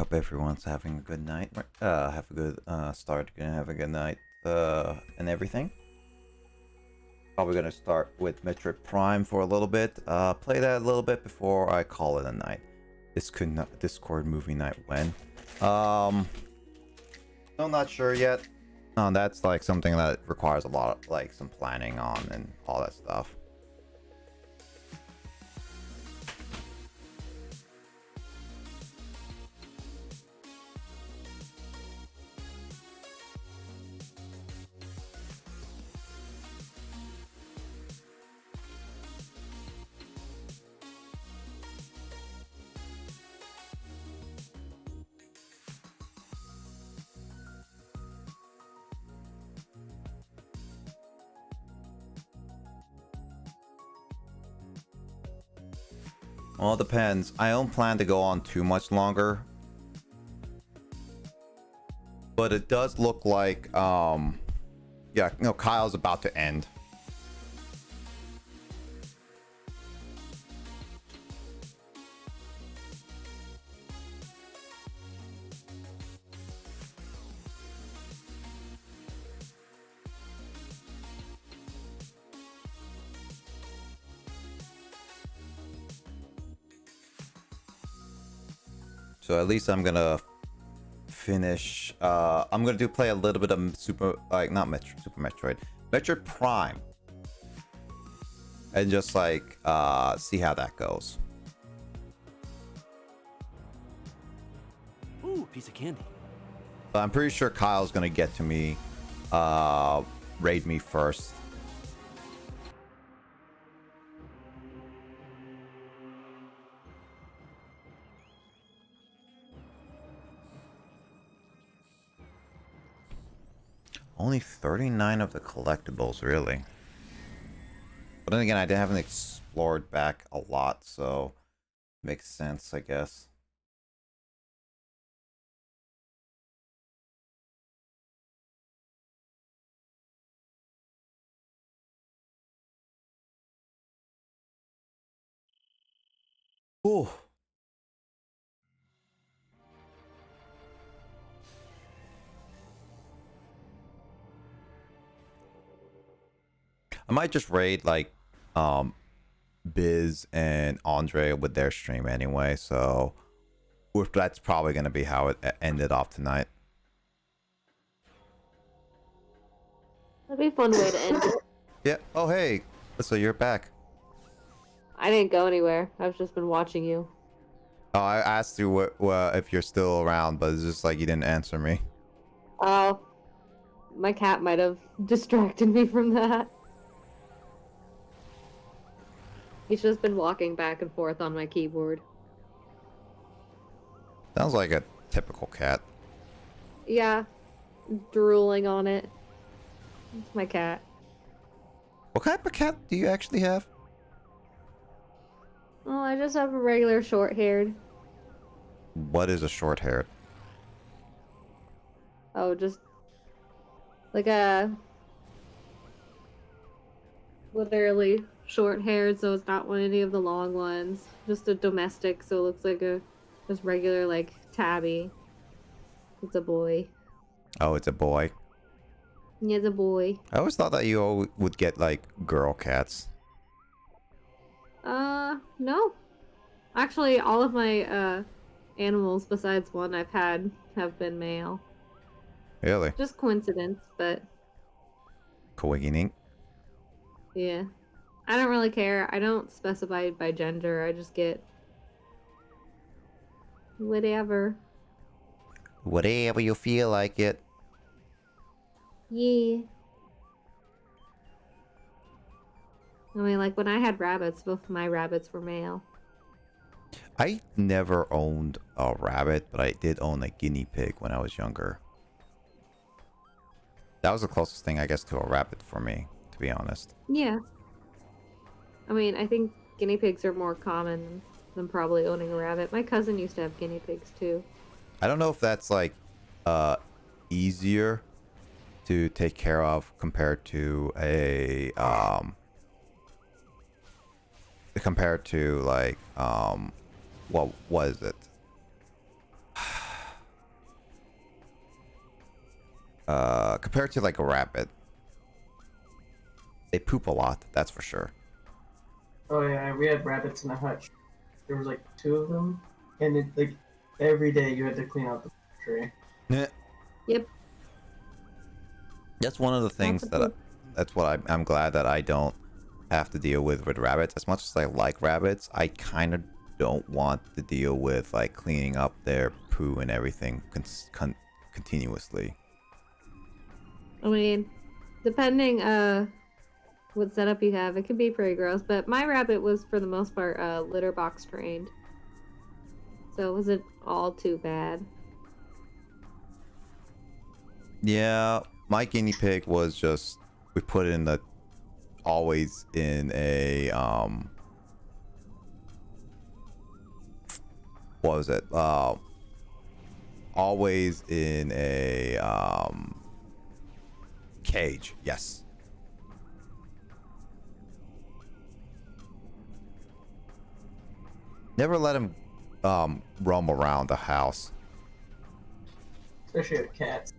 Hope everyone's having a good night. Have a good start. Gonna have a good night. And everything. Probably gonna start with Metroid Prime for a little bit. Play that a little bit before I call it a night. This could not Discord movie night when. Still not sure yet. That's like something that requires a lot of like some planning on and all that stuff. Well, it depends. I don't plan to go on too much longer. But it does look like, yeah, Kyle's about to end. So at least I'm gonna finish. I'm gonna play a little bit of Super Metroid, Metroid Prime, and just like see how that goes. Ooh, piece of candy. But I'm pretty sure Kyle's gonna get to me, raid me first. Only 39 of the collectibles, really. But then again, I haven't explored back a lot, so makes sense, I guess. Ooh. I might just raid like Biz and Andre with their stream anyway, so that's probably gonna be how it ended off tonight. That'd be a fun way to end it. Yeah. Oh hey, so you're back. I didn't go anywhere. I've just been watching you. Oh, I asked you what if you're still around, but it's just like you didn't answer me. Oh, my cat might have distracted me from that. He's just been walking back and forth on my keyboard. Sounds like a typical cat. Yeah, drooling on it. It's my cat. What type of cat do you actually have? Oh, I just have a regular short-haired. What is a short-haired? Oh, just like a literally short-haired, so it's not any of the long ones. Just a domestic, so it looks like a just regular like tabby. It's a boy. Oh, it's a boy. Yeah, it's a boy. I always thought that you all would get like girl cats. No. Actually, all of my animals besides one I've had have been male. Really? Just coincidence, but Coincidence. yeah. I don't really care. I don't specify it by gender. I just get whatever. Whatever you feel like it. Yeah. I mean, like when I had rabbits, both of my rabbits were male. I never owned a rabbit, but I did own a guinea pig when I was younger. That was the closest thing, I guess, to a rabbit for me, to be honest. Yeah. I mean, I think guinea pigs are more common than probably owning a rabbit. My cousin used to have guinea pigs too. I don't know if that's like easier to take care of compared to a like what was it? compared to like a rabbit, they poop a lot. That's for sure. Oh yeah, we had rabbits in a hutch. There was like 2 of them, and it like every day you had to clean out the tree. Yeah. Yep. That's one of the Lots things of that poop. that's what I'm glad that I don't have to deal with rabbits. As much as I like rabbits, I kind of don't want to deal with like cleaning up their poo and everything continuously. I mean, depending what setup you have, it can be pretty gross. But my rabbit was for the most part litter box trained, so it wasn't all too bad. Yeah, my guinea pig was just we put it in the always in a what was it? Always in a cage. Yes. Never let him roam around the house. Especially with cats.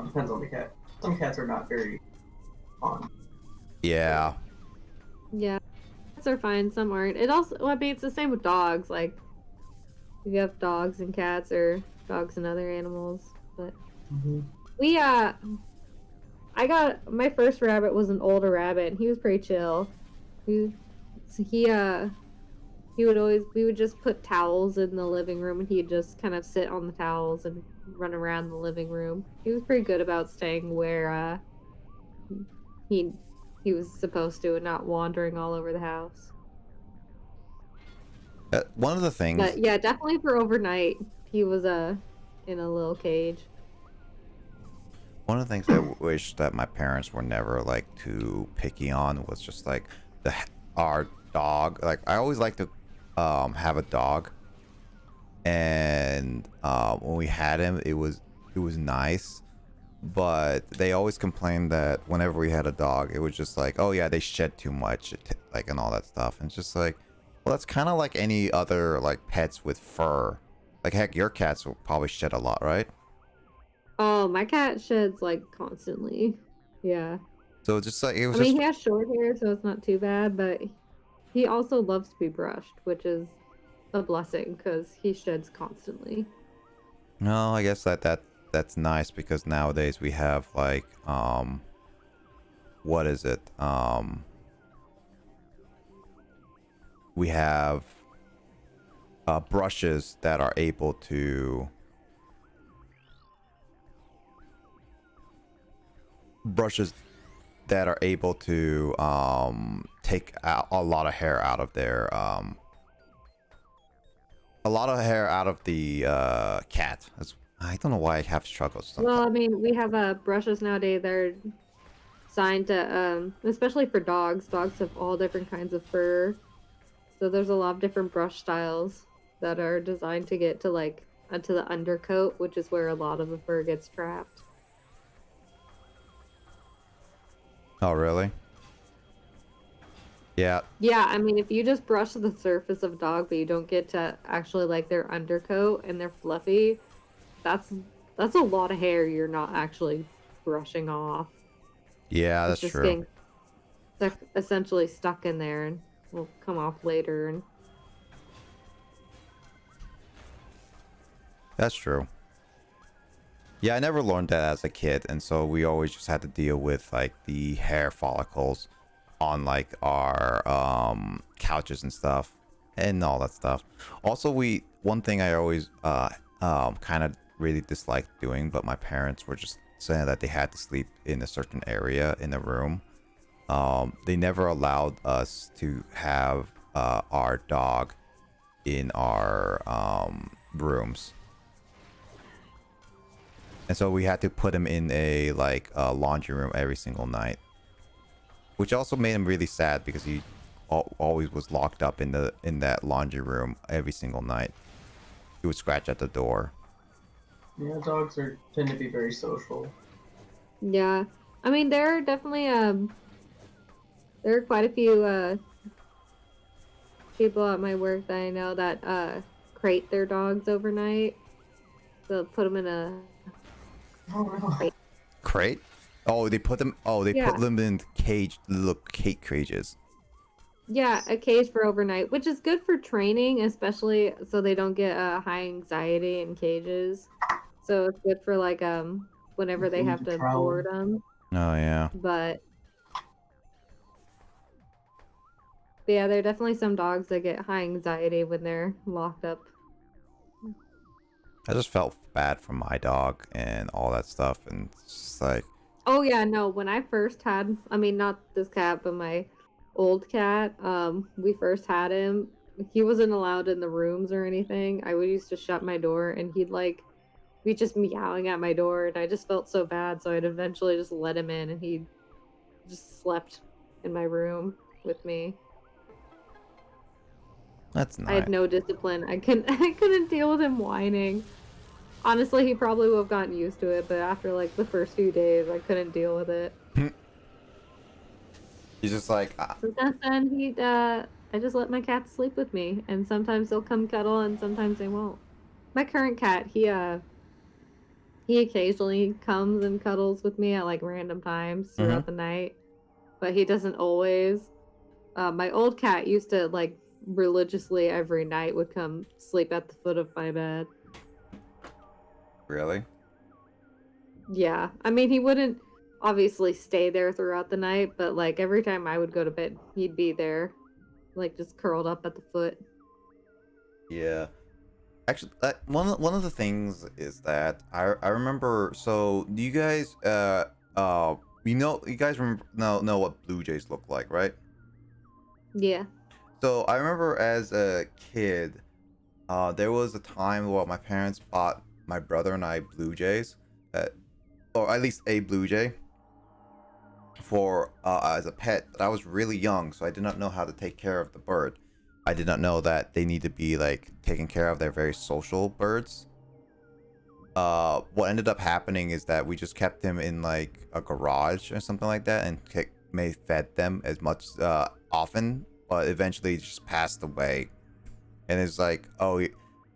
Depends on the cat. Some cats are not very fond. Yeah. Yeah, cats are fine. Some aren't. It also, well, I mean, it's the same with dogs. Like, if you have dogs and cats, or dogs and other animals. But we I got my first rabbit was an older rabbit, and he was pretty chill. He so he would always, we would just put towels in the living room, and he'd just kind of sit on the towels and run around the living room. He was pretty good about staying where he he was supposed to and not wandering all over the house. One of the things, But yeah, definitely for overnight, he was in a little cage. one of the things I wish that my parents were never like too picky on was just like our dog. Like I always like to have a dog, and when we had him, it was nice. But they always complained that whenever we had a dog, it was just like, oh yeah, they shed too much, like, and all that stuff. And it's just like, well, that's kind of like any other like pets with fur. Like heck, your cats will probably shed a lot, right? Oh, my cat sheds like constantly. Yeah. So it's just like it was I mean, just he has short hair, so it's not too bad, but he also loves to be brushed, which is a blessing because he sheds constantly. no. I guess that's nice because nowadays we have like what is it? We have brushes that are able to brushes that are able to take out a lot of hair out of their a lot of hair out of the cat. I don't know why I have struggles sometimes. Well, I mean, we have brushes nowadays that are designed to, especially for dogs. Dogs have all different kinds of fur, so there's a lot of different brush styles that are designed to get to like to the undercoat, which is where a lot of the fur gets trapped. Oh really? Yeah. Yeah, I mean, if you just brush the surface of a dog, but you don't get to actually like their undercoat and they're fluffy, that's that's a lot of hair you're not actually brushing off. Yeah, It's that's just true. getting essentially stuck in there and will come off later. And That's true. Yeah, I never learned that as a kid, and so we always just had to deal with like the hair follicles on like our couches and stuff and all that stuff. Also, we one thing I always kind of really disliked doing, but my parents were just saying that they had to sleep in a certain area in the room. They never allowed us to have our dog in our rooms. And so we had to put him in a like laundry room every single night, which also made him really sad because he always was locked up in that laundry room every single night. He would scratch at the door. Yeah, dogs tend to be very social. yeah, I mean, there are definitely there are quite a few people at my work that I know that crate their dogs overnight. They'll put them in a Oh no. Crate? Oh, they put them. Oh, they put Yeah. them in cage. Little cage cages. Yeah, a cage for overnight, which is good for training, especially so they don't get high anxiety in cages. So it's good for like whenever they Food have to to travel. board them. Oh yeah. But yeah, there are definitely some dogs that get high anxiety when they're locked up. I just felt bad for my dog and all that stuff, and it's just like, Oh yeah, no, when I first had, I mean not this cat, but my old cat, we first had him, he wasn't allowed in the rooms or anything. I would used to shut my door and he'd like be just meowing at my door and I just felt so bad, so I'd eventually just let him in and he just slept in my room with me. that's I had nice. no discipline. I couldn't I couldn't deal with him whining. Honestly, he probably would have gotten used to it, but after like the first few days, I couldn't deal with it. He's just like, So since then, I just let my cats sleep with me, and sometimes they'll come cuddle, and sometimes they won't. My current cat, he occasionally comes and cuddles with me at like random times mm-hmm. throughout the night, but he doesn't always. My old cat used to like religiously every night would come sleep at the foot of my bed. Really? Yeah, I mean, he wouldn't obviously stay there throughout the night, but like every time I would go to bed, he'd be there, like just curled up at the foot. Yeah. Actually, one of the things is that I remember. So, do you guys you guys remember know what Blue Jays look like, right? Yeah. So I remember as a kid, there was a time where my parents bought my brother and I Blue Jays, uh, or at least a Blue Jay, for as a pet. But I was really young, so I did not know how to take care of the bird. I did not know that they need to be like taken care of. They're very social birds. What ended up happening is that we just kept them in like a garage or something like that, and may fed them as much often, but eventually just passed away. And it's like, oh,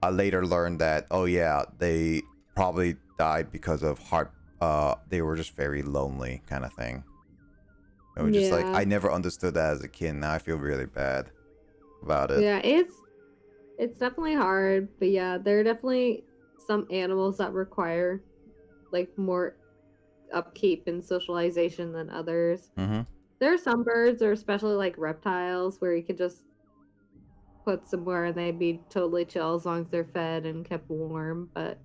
I later learned that, oh yeah, they probably died because of heart. They were just very lonely, kind of thing. It was just like, Yeah. I never understood that as a kid. Now I feel really bad about it. Yeah, it's definitely hard, but yeah, there are definitely some animals that require like more upkeep and socialization than others. Mm-hmm. There are some birds, or especially like reptiles, where you could just put somewhere and they'd be totally chill as long as they're fed and kept warm. But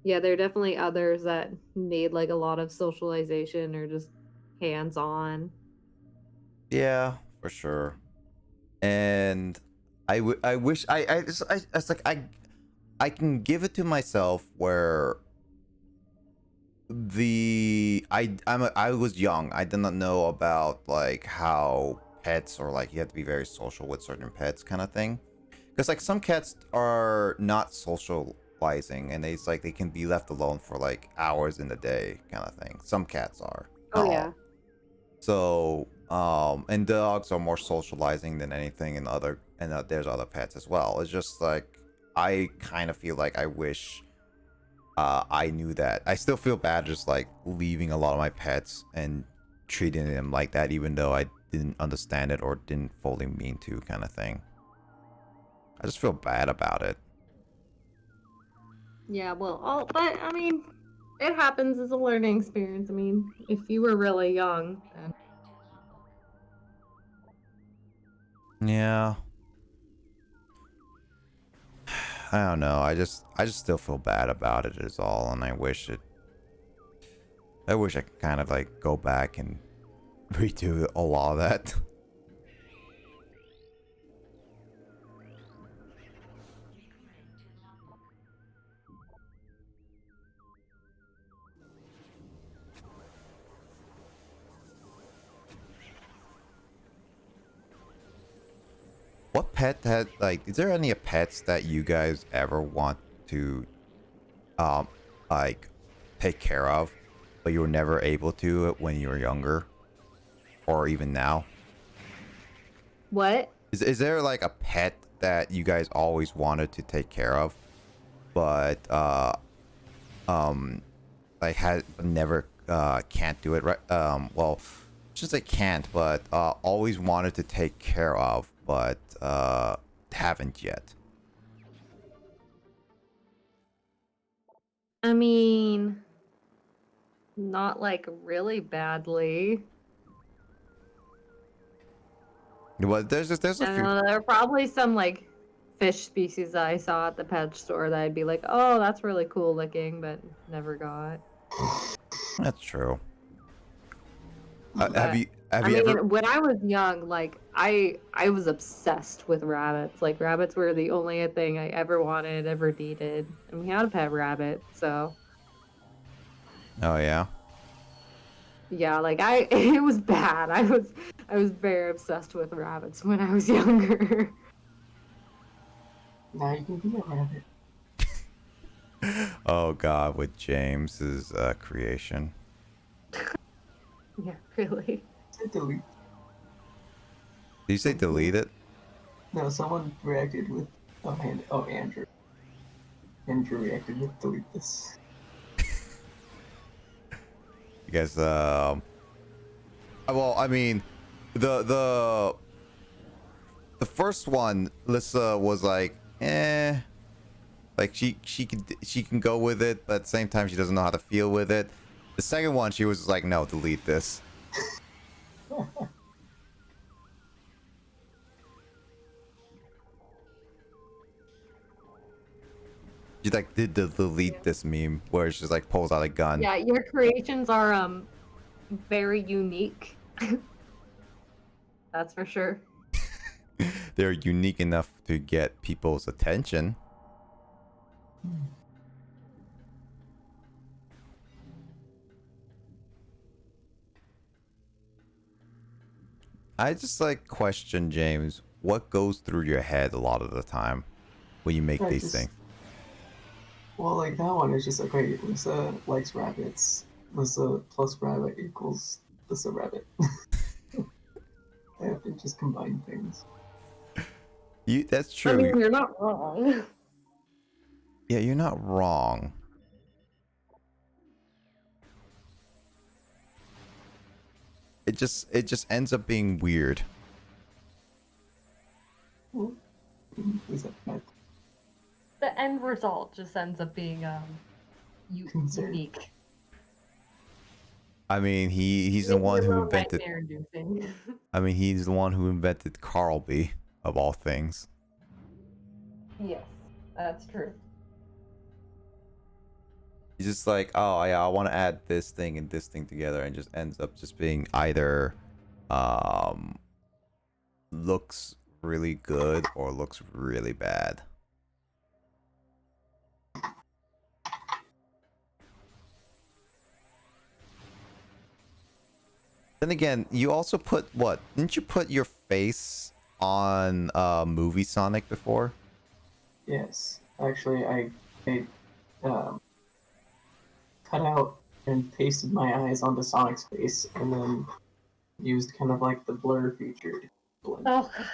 yeah, there are definitely others that need like a lot of socialization or just hands on. Yeah, for sure. And I wish it's like I can give it to myself where I was young. I did not know about like how pets, or like you have to be very social with certain pets kind of thing. Because like some cats are not socializing, and it's like they can be left alone for like hours in the day kind of thing. Some cats are, Oh not yeah. all. So and dogs are more socializing than anything, and there's other pets as well. It's just like I kind of feel like I wish I knew that. I still feel bad just like leaving a lot of my pets and treating them like that, even though I didn't understand it or didn't fully mean to, kind of thing. I just feel bad about it. Yeah, well, but I mean, it happens as a learning experience. I mean, if you were really young, then Yeah. I don't know. I just still feel bad about it is all, and I wish I could kind of like go back and redo a lot of that. What pet had like is there any pets that you guys ever want to um like take care of, but you were never able to when you were younger, or even now? what? Is there like a pet that you guys always wanted to take care of, but um like had never can't do it right. Well, just I can't, but always wanted to take care of, but haven't yet. I mean, not like really badly. Well, there's a I few. know there are probably some like fish species that I saw at the pet store that I'd be like, oh, that's really cool looking, but never got. That's true. But Have I you ever? mean, when I was young, like I was obsessed with rabbits. Like rabbits were the only thing I ever wanted, ever needed, and we had a pet rabbit. So Oh yeah. yeah, like it was bad. I was very obsessed with rabbits when I was younger. Now you can be a rabbit. Oh God, with James's creation. Yeah, really. Say delete. Did you say delete it? No, someone reacted with. Oh, Andrew. Andrew reacted with delete this. You guys, well, I mean, the the first one, Lissa was like, eh, like she can go with it, but at the same time she doesn't know how to feel with it. The second one, she was like, no, delete this. She like did the delete this meme where she just like pulls out a gun. Yeah, your creations are very unique. That's for sure. They're unique enough to get people's attention. I just like question, James, what goes through your head a lot of the time when you make I these just- things. Well, like that one is just like, okay, Lisa likes rabbits. Lisa plus rabbit equals Lisa rabbit. I have to just combine things. That's I true. mean, you're not wrong. Yeah, you're not wrong. It just ends up being weird. Well, is that bad? The end result just ends up being Concern. unique. I mean, he's the Maybe one a who little invented. nightmare-inducing. I mean, he's the one who invented Carlby of all things. Yes, that's true. He's just like, oh yeah, I want to add this thing and this thing together, and just ends up just being either looks really good or looks really bad. Then again, you also put what? Didn't you put your face on movie Sonic before? Yes. Actually, I cut out and pasted my eyes onto Sonic's face, and then used kind of like the blur feature to blend. Oh, yeah.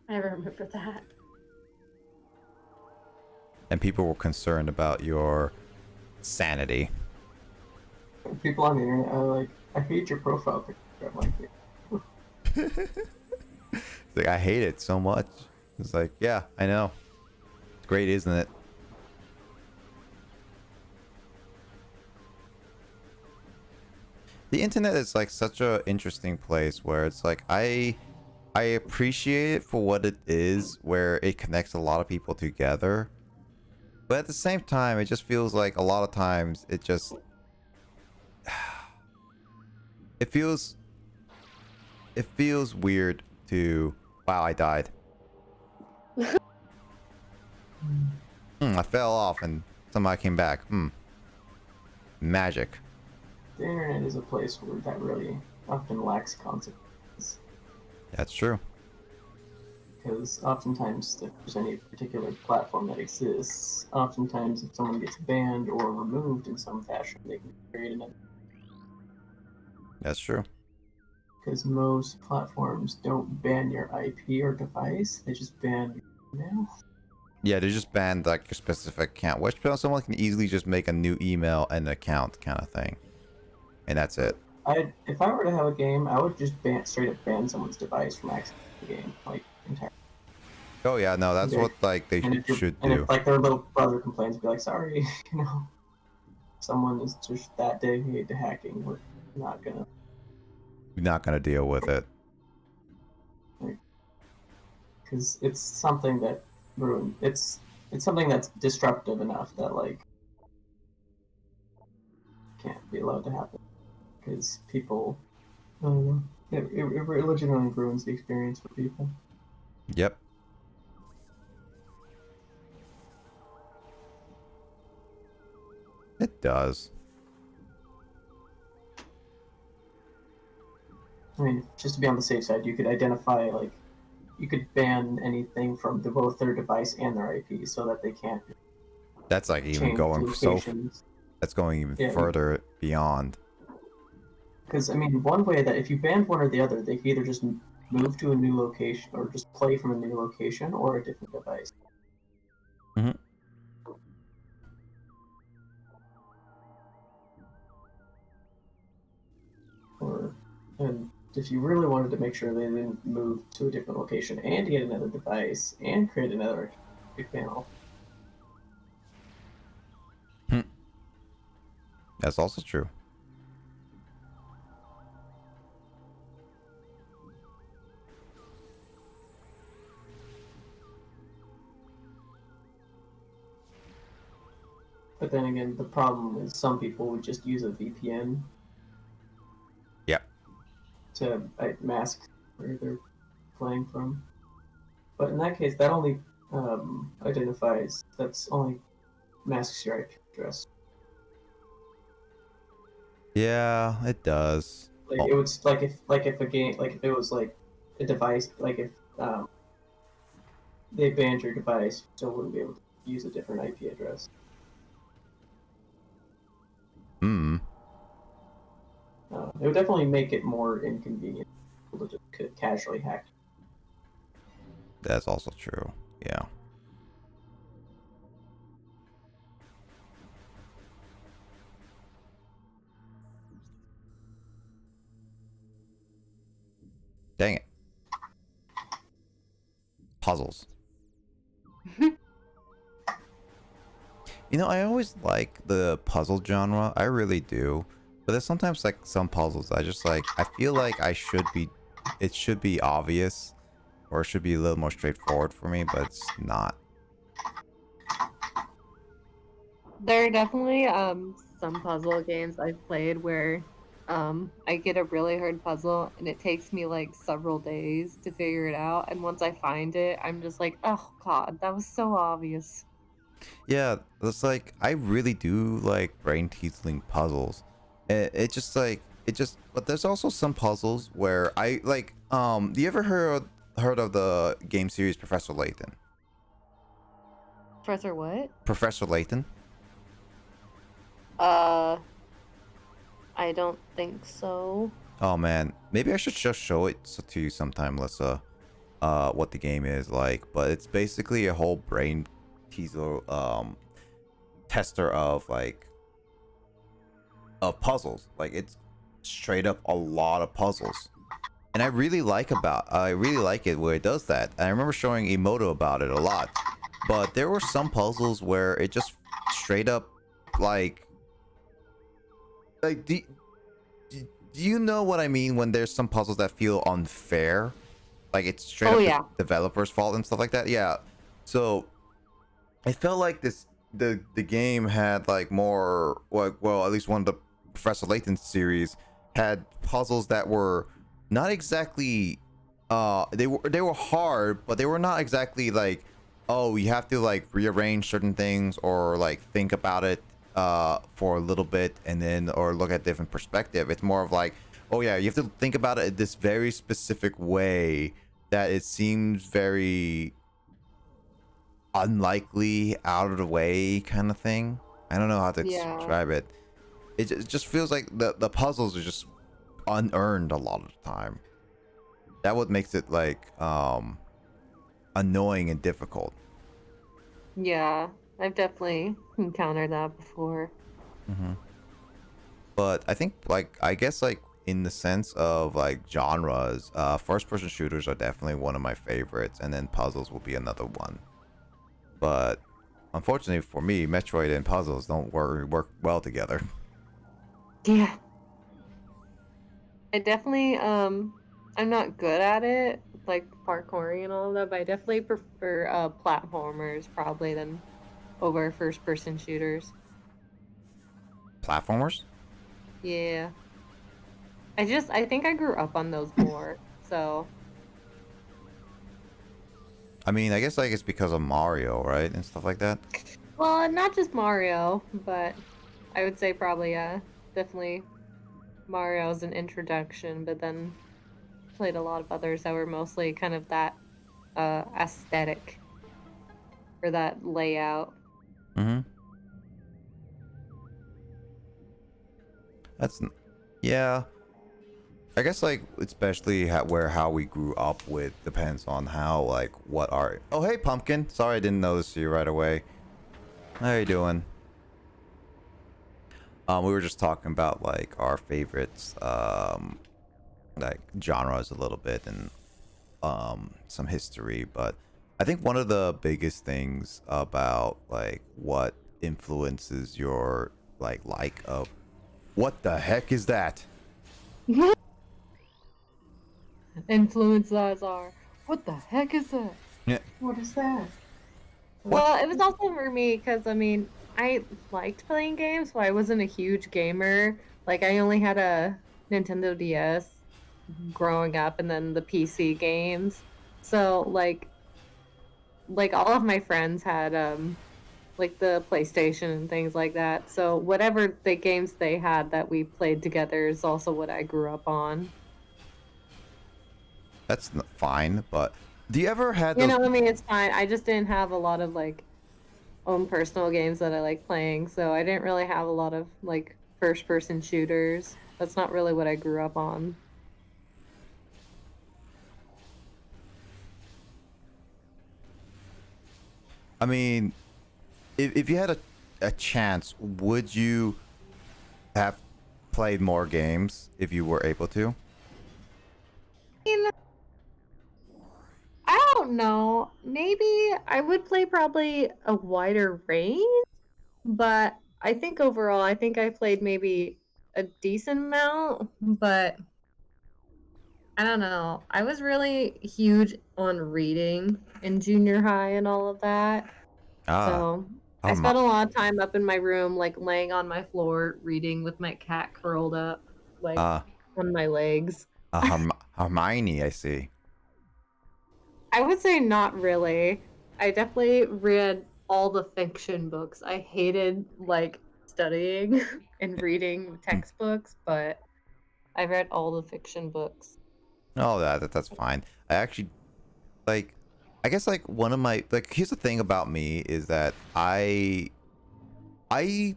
I remember that. And people were concerned about your sanity. People on the internet are like, I hate your profile picture. I'm like, It's like, I hate it so much. It's like, yeah, I know. It's great, isn't it? The internet is like such a interesting place where it's like I appreciate it for what it is, where it connects a lot of people together. But at the same time, it just feels like a lot of times it just it feels weird to, wow, I died. I fell off and somehow I came back. Magic. the internet is a place where that really often lacks consequences. That's true. Because oftentimes, if there's any particular platform that exists, oftentimes if someone gets banned or removed in some fashion, they can create another. That's true. Because most platforms don't ban your IP or device, they just ban your email. Yeah, they just banned like a specific account, which someone can easily just make a new email and account kind of thing, and that's it. If I were to have a game, I would just straight up ban someone's device from accessing the game, like entirely. Oh yeah, no, that's Okay. what like they should And do. if like their little brother complains, be like, sorry, you know, someone is just that dedicated to hacking. We're not gonna. You're not gonna deal with it. Because it's something that it's something that's disruptive enough that like can't be allowed to happen because people I don't know it legitimately ruins the experience for people. Yep. It does. I mean, just to be on the safe side, you could identify like you could ban anything from both their device and their IP so that they can't That's like even change going locations. that's going even Yeah, further beyond. because I mean, one way that if you banned one or the other, they could either just move to a new location or just play from a new location or a different device. Hmm. Or and if you really wanted to make sure they didn't move to a different location and get another device and create another big panel. That's also true. But then again, the problem is some people would just use a VPN Yep. to mask where they're playing from. But in that case, that only that's only masks your IP address. Yeah, it does. Like Oh, it would if a game like if it was like a device like if they banned your device, you still wouldn't be able to use a different IP address. hmm. It would definitely make it more inconvenient for people to just casually hack. That's also true. Yeah. Dang it. Puzzles. You know, I always like the puzzle genre. I really do. But there's sometimes like some puzzles I just like I feel like it should be obvious or it should be a little more straightforward for me, but it's not. There are definitely some puzzle games I've played where I get a really hard puzzle and it takes me like several days to figure it out, and once I find it, I'm just like, oh god, that was so obvious. Yeah, it's like I really do like brain teasing puzzles. It just like it just but there's also some puzzles where I like do you ever heard of the game series Professor Layton? Professor what? Professor Layton? Uh, I don't think so. Oh man, maybe I should just show it to you sometime, Lissa. What the game is like, but it's basically a whole brain teaser tester of puzzles. Like it's straight up a lot of puzzles. And I really like it where it does that. And I remember showing Emoto about it a lot. But there were some puzzles where it just straight up like do you know what I mean when there's some puzzles that feel unfair? Like it's straight Oh up the yeah. developer's fault and stuff like that. Yeah. So I felt like the game had like more well at least one of the Professor Layton series had puzzles that were not exactly they were hard, but they were not exactly like, oh, you have to like rearrange certain things or like think about it for a little bit and then or look at different perspective. It's more of like, oh yeah, you have to think about it this very specific way that it seems very unlikely, out of the way kind of thing. I don't know how to Yeah. describe it. It just feels like the puzzles are just unearned a lot of the time. That what makes it like annoying and difficult. Yeah, I've definitely encountered that before. Hmm. But I think like I guess like in the sense of like genres, first person shooters are definitely one of my favorites, and then puzzles will be another one. But unfortunately for me, Metroid and puzzles don't work well together. Yeah. I definitely I'm not good at it, like parkouring and all of that, but I definitely prefer platformers probably than over first person shooters. Platformers? Yeah. I think I grew up on those more. So I mean, I guess like it's because of Mario, right, and stuff like that. well, not just Mario, but I would say probably definitely Mario as an introduction, but then played a lot of others that were mostly kind of that aesthetic or that layout. Mm-hmm. That's yeah. I guess like especially how we grew up with depends on how like what our oh hey pumpkin, sorry I didn't notice you right away. How you doing? We were just talking about like our favorites, like genres a little bit and some history, but I think one of the biggest things about like what influences your like of what the heck is that? Influencers are. What the heck is that? Yeah. What is that? What? Well, it was also for me because I mean, I liked playing games, but I wasn't a huge gamer. Like, I only had a Nintendo DS growing up, and then the PC games. So, like all of my friends had like the PlayStation and things like that. So whatever the games they had that we played together is also what I grew up on. That's fine, but do you ever had You those? know, I mean, it's fine. I just didn't have a lot of like own personal games that I like playing, so I didn't really have a lot of like first person shooters. That's not really what I grew up on. I mean, if you had a chance, would you have played more games if you were able to? I mean, I don't know. Maybe I would play probably a wider range, but I think overall, I think I played maybe a decent amount, but I don't know. I was really huge on reading in junior high and all of that. Ah, So I Herm- spent a lot of time up in my room, like laying on my floor, reading with my cat curled up, like uh, on my legs. Hermione, I see. I would say not really. I definitely read all the fiction books. I hated like studying and reading textbooks, but I read all the fiction books. No, that's fine. I actually like. I guess like one of my like here's the thing about me is that I I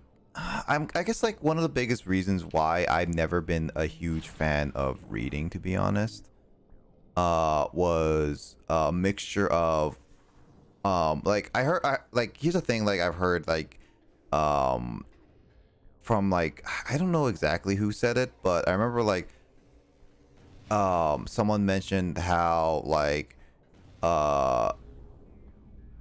guess like one of the biggest reasons why I've never been a huge fan of reading, to be honest, was a mixture of like like here's the thing, like I've heard like um from like I don't know exactly who said it, but I remember someone mentioned how uh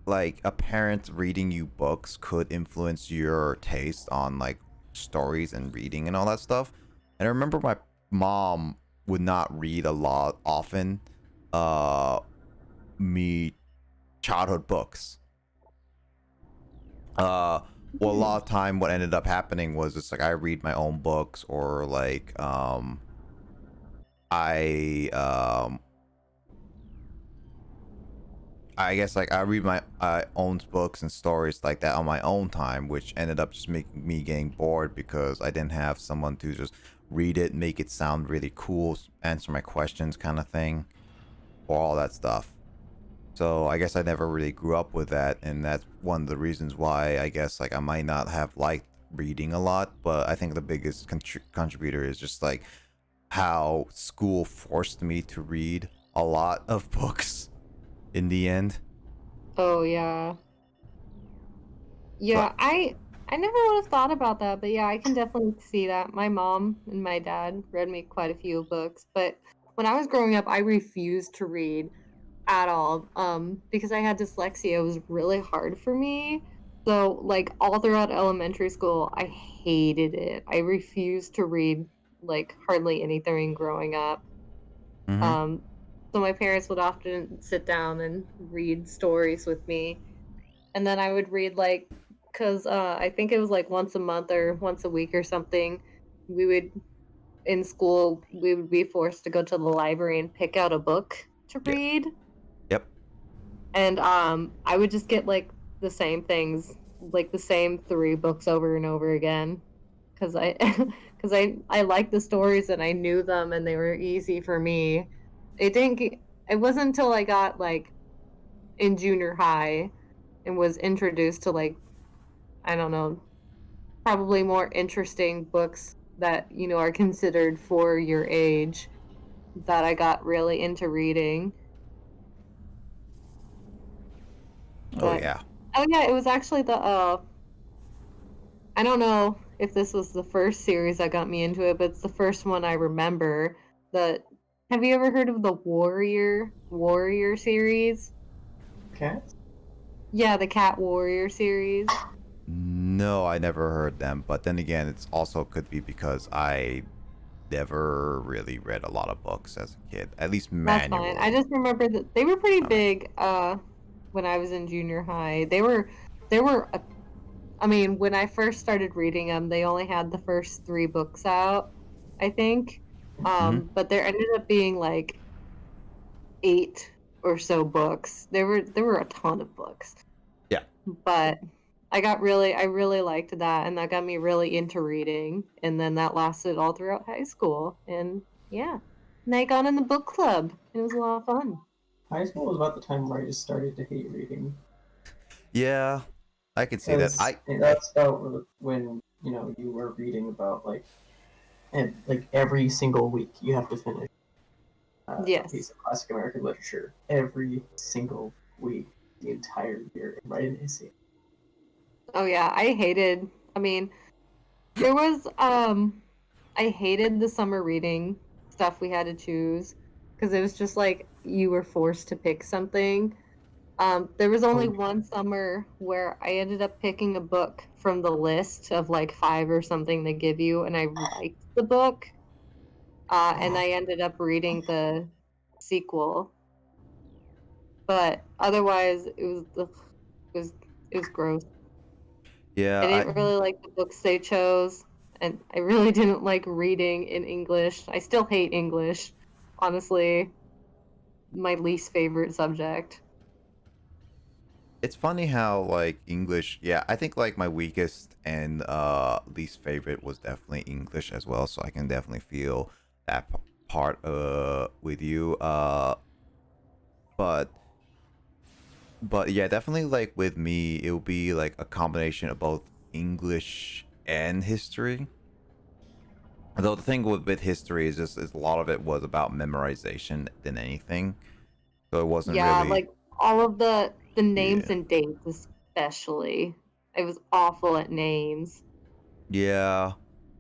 like a parent reading you books could influence your taste on like stories and reading and all that stuff. And I remember my mom would not read a lot often uh me childhood books. uh well, a Hmm. lot of time what ended up happening was it's like I read my own books, or like I I guess like I read my own books and stories like that on my own time, which ended up just making me getting bored because I didn't have someone to just read it, make it sound really cool, answer my questions, kind of thing, or all that stuff. So I guess I never really grew up with that, and that's one of the reasons why I guess like I might not have liked reading a lot. But I think the biggest contributor is just like how school forced me to read a lot of books in the end. Oh yeah. Yeah, I never would have thought about that, but yeah, I can definitely see that. My mom and my dad read me quite a few books, but when I was growing up, I refused to read at all. Because I had dyslexia, it was really hard for me. So, like all throughout elementary school, I hated it. I refused to read like hardly anything growing up. Mm-hmm. Um, so my parents would often sit down and read stories with me, and then I would read like, cause I think it was like once a month or once a week or something. We would in school we would be forced to go to the library and pick out a book to Yeah. read, Yep. and I would just get like the same things, like the same three books over and over again, cause I cause I liked the stories and I knew them and they were easy for me. It didn't. It wasn't until I got like in junior high and was introduced to like, I don't know, probably more interesting books that, are considered for your age, that I got really into reading. Oh But yeah. oh yeah, it was actually the I don't know if this was the first series that got me into it, but it's the first one I remember. The Have you ever heard of the Warrior series? Cats? Yeah, the Cat Warrior series. No, I never heard them. But then again, it's also could be because I never really read a lot of books as a kid, at least That's fine. I manually. just remember that they were pretty Not manually. big when I was in junior high. They were I mean, when I first started reading them, they only had the first 3 books out, I think. Mm-hmm. But there ended up being like 8 or so books. There were a ton of books. Yeah. But I really liked that, and that got me really into reading, and then that lasted all throughout high school. And yeah. And I got in the book club. It was a lot of fun. High school was about the time where I just started to hate reading. Yeah. I can see that. Because that's about when, you were reading about, and like every single week you have to finish a piece Yes. of classic American literature every single week, the entire year, and write an essay. Oh yeah, I mean, there was I hated the summer reading stuff we had to choose, because it was just like you were forced to pick something. There was only Oh, one summer where I ended up picking a book from the list of like 5 or something they give you, and I liked the book, and I ended up reading the sequel. But otherwise, it was it was gross. I Yeah. didn't really like the books they chose, and I really didn't like reading in English. I still hate English, honestly. My least favorite subject. It's funny how like English. Yeah, I think like my weakest and least favorite was definitely English as well. So I can definitely feel that part with you. But yeah, definitely like with me, it will be like a combination of both English and history. Though the thing with history is just is a lot of it was about memorization than anything. So it wasn't Yeah, really. like all of the names Yeah. and dates especially. I was awful at names. Yeah.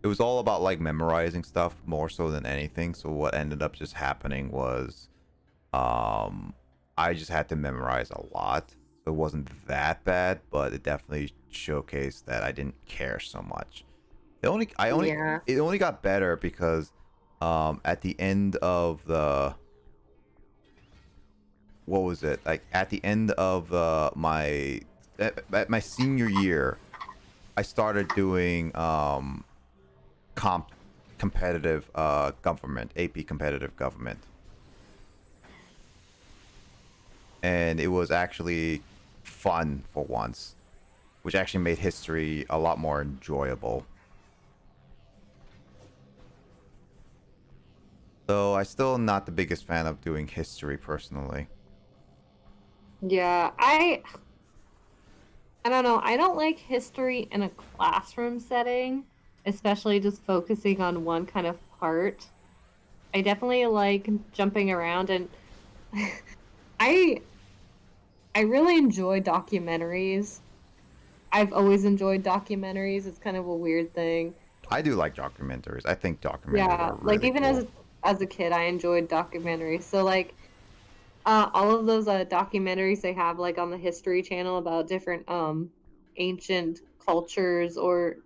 It was all about like memorizing stuff more so than anything. So what ended up just happening was um I just had to memorize a lot. So it wasn't that bad, but it definitely showcased that I didn't care so much. Yeah. It only got better because at the end of the what was it? Like at the end of my at my senior year, I started doing comp competitive government, AP competitive government. And it was actually fun for once, which actually made history a lot more enjoyable. So I still not the biggest fan of doing history personally. Yeah, I don't know. I don't like history in a classroom setting, especially just focusing on one kind of part. I definitely like jumping around, and I I really enjoy documentaries. I've always enjoyed documentaries. It's kind of a weird thing. I do like documentaries. I think documentaries Yeah, are like really even cool. as a kid, I enjoyed documentaries. So like all of those documentaries they have like on the History Channel about different ancient cultures or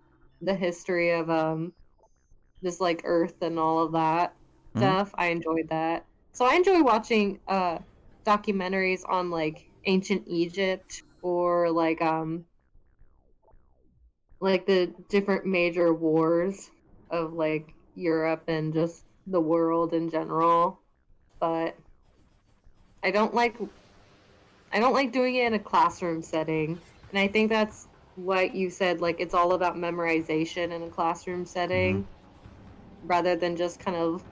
the history of just like Earth and all of that Hmm. stuff. I enjoyed that. So I enjoy watching documentaries on like ancient Egypt or like the different major wars of like Europe and just the world in general. But I don't like I don't like doing it in a classroom setting. And I think that's what you said, like it's all about memorization in a classroom Hmm. setting rather than just kind of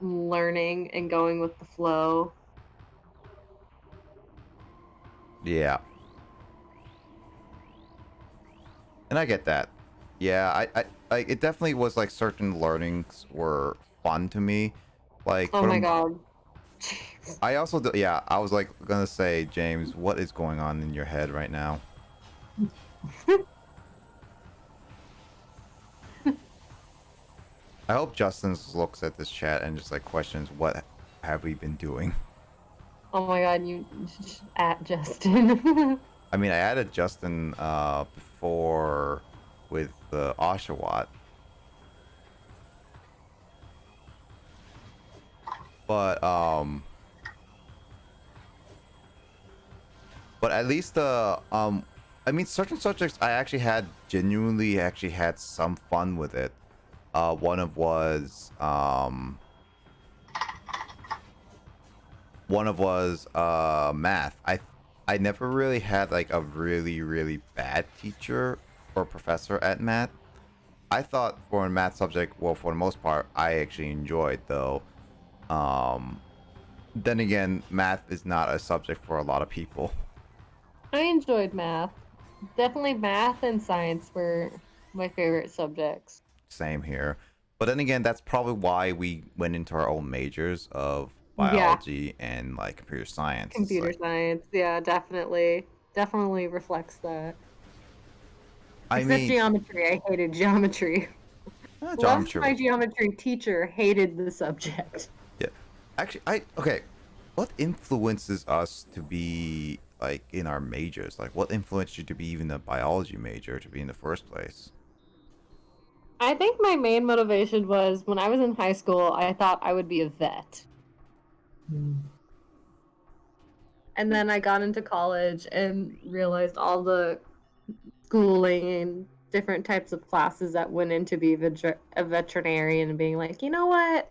learning and going with the flow. Yeah, and I get that. Yeah, it definitely was like certain learnings were fun to me. Like Oh for my the, god. Jeez. I also do, yeah, I was like gonna say, James, what is going on in your head right now? I hope Justin looks at this chat and just like questions what have we been doing. Oh my god, you at Justin. I mean, I added Justin before with the Oshawott, but at least I mean, certain subjects I actually had genuinely actually had some fun with it. One of was math. I never really had like a really bad teacher or professor at math. I thought for a math subject, well, for the most part, I actually enjoyed though. Um, then again, math is not a subject for a lot of people. I enjoyed math. Definitely math and science were my favorite subjects. Same here. But then again, that's probably why we went into our own majors of Yeah, biology and like computer science. It's computer like, science. Yeah, definitely. Definitely reflects that. I Except mean, geometry. I hated geometry. Loved geometry my was, geometry teacher, hated the subject. yeah. Actually, okay. What influences us to be like in our majors? Like, what influenced you to be even a biology major to be in the first place? I think my main motivation was when I was in high school, I thought I would be a vet. Mm. And then I got into college and realized all the schooling and different types of classes that went into be a veterinarian and being like, you know what?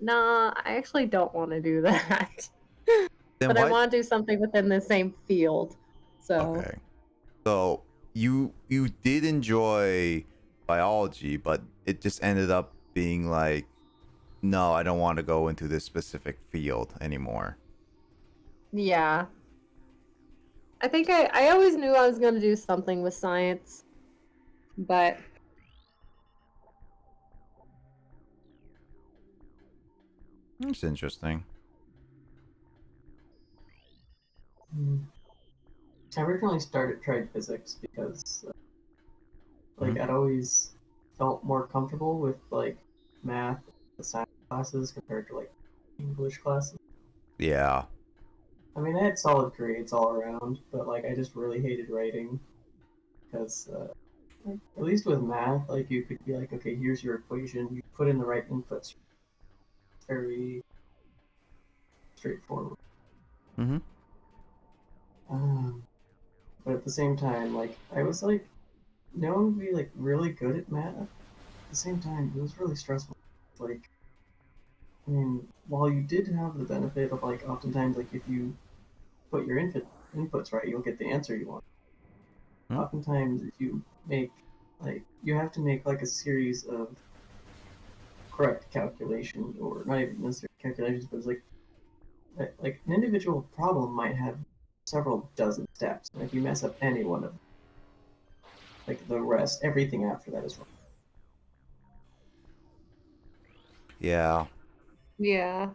Nah, I actually don't want to do that. Then But I why? want to do something within the same field. So, Okay. So you did enjoy biology, but it just ended up being like, no, I don't want to go into this specific field anymore. yeah. I think I always knew I was going to do something with science, but It's interesting. Mm. I originally tried physics because Hmm. like I'd always felt more comfortable with like math, the science classes compared to like English classes. Yeah. I mean, I had solid grades all around, but like I just really hated writing because like, at least with math, like you could be like, okay, here's your equation, you put in the right inputs, very straightforward. Hmm. Um, but at the same time, like I was like known to be like really good at math. At the same time, it was really stressful. Like, I mean, while you did have the benefit of like oftentimes like if you put your inputs right, you'll get the answer you want. Hmm. Oftentimes, if you make like you have to make like a series of correct calculation or not even necessarily calculations, but it's like an individual problem might have several dozen steps. And if you mess up any one of them, like the rest, everything after that is wrong. Yeah. yeah.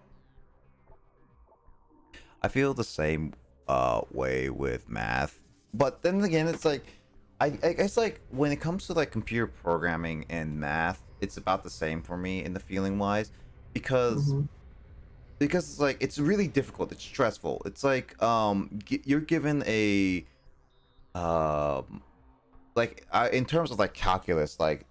I feel the same way with math. But then again, it's like I guess like when it comes to like computer programming and math, it's about the same for me in the feeling wise, because Mm-hmm. it's like it's really difficult. It's stressful. It's like you're given a um in terms of like calculus, like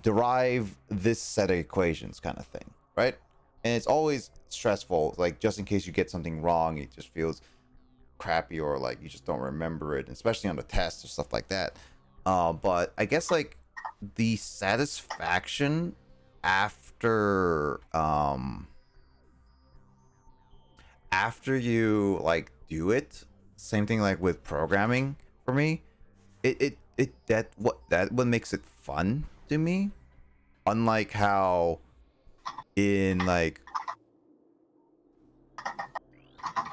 derive this set of equations kind of thing, right? And it's always stressful, like just in case you get something wrong, it just feels crappy, or like you just don't remember it, especially on the test or stuff like that. But I guess like the satisfaction after after you like do it, same thing like with programming for me, it that what makes it fun to me, unlike how in like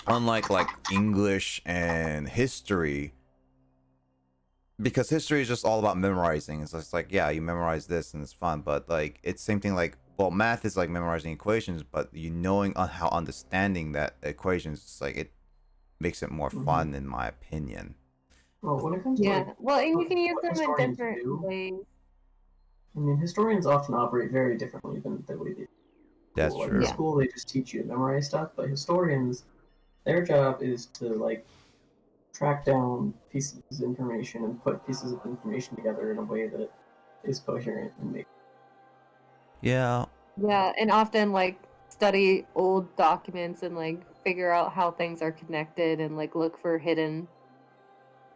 unlike like English and history, because history is just all about memorizing. It's just like, yeah, you memorize this and it's fun, but like it's same thing like, well, math is like memorizing equations, but you knowing on how understanding that equations, it's like it makes it more Mm-hmm. fun in my opinion. Well, when it comes to Yeah. like Well, and you what, can use what them in historians different do, ways. I mean, historians often operate very differently than the way they do in That's school. Like in true. Yeah. school, they just teach you to memorize stuff, but historians, their job is to like track down pieces of information and put pieces of information together in a way that is coherent and make. Yeah. Yeah, and often like study old documents and like figure out how things are connected and like look for hidden,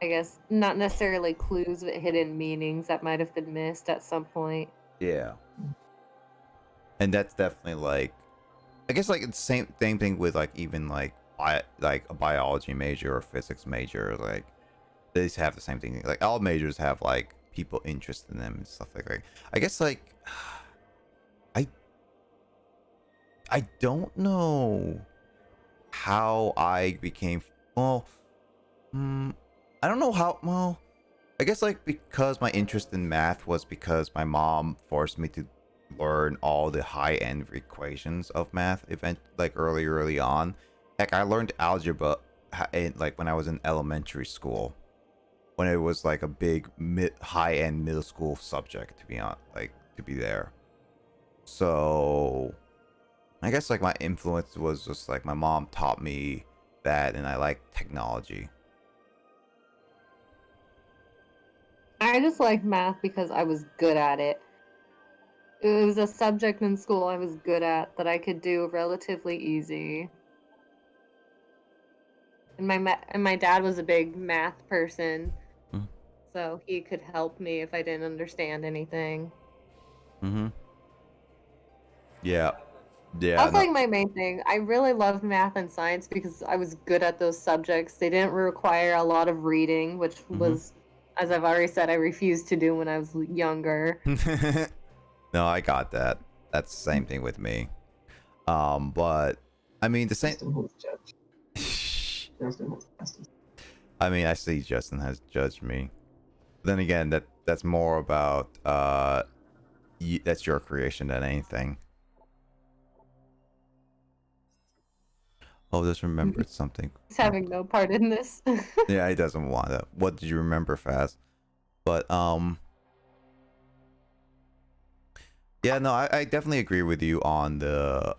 I guess, not necessarily clues, but hidden meanings that might have been missed at some point. Yeah. And that's definitely like, I guess like it's same thing with like even like like a biology major or physics major, like they just have the same thing. Like all majors have like people interested in them and stuff like that. I guess like I I don't know how I became, well, I don't know how, well, I guess like because my interest in math was because my mom forced me to learn all the high end equations of math event like early on. Like I learned algebra like when I was in elementary school, when it was like a big high end middle school subject to be on, like to be there. So I guess like my influence was just like my mom taught me that, and I like technology. I just like math because I was good at it. It was a subject in school I was good at that I could do relatively easy. And my dad was a big math person, Mm-hmm. so he could help me if I didn't understand anything. Mm-hmm. Yeah. Yeah. That's No. like my main thing. I really loved math and science because I was good at those subjects. They didn't require a lot of reading, which Mm-hmm. was, as I've already said, I refused to do when I was younger. No, I got that. That's the same thing with me. But I mean the same. Justin has judged. Justin has passed us. I mean, I see Justin has judged me. Then again, that's more about that's your creation than anything. Oh, just remembered something. He's having no part in this. Yeah, he doesn't want it. What did you remember fast? But yeah, no, I definitely agree with you on the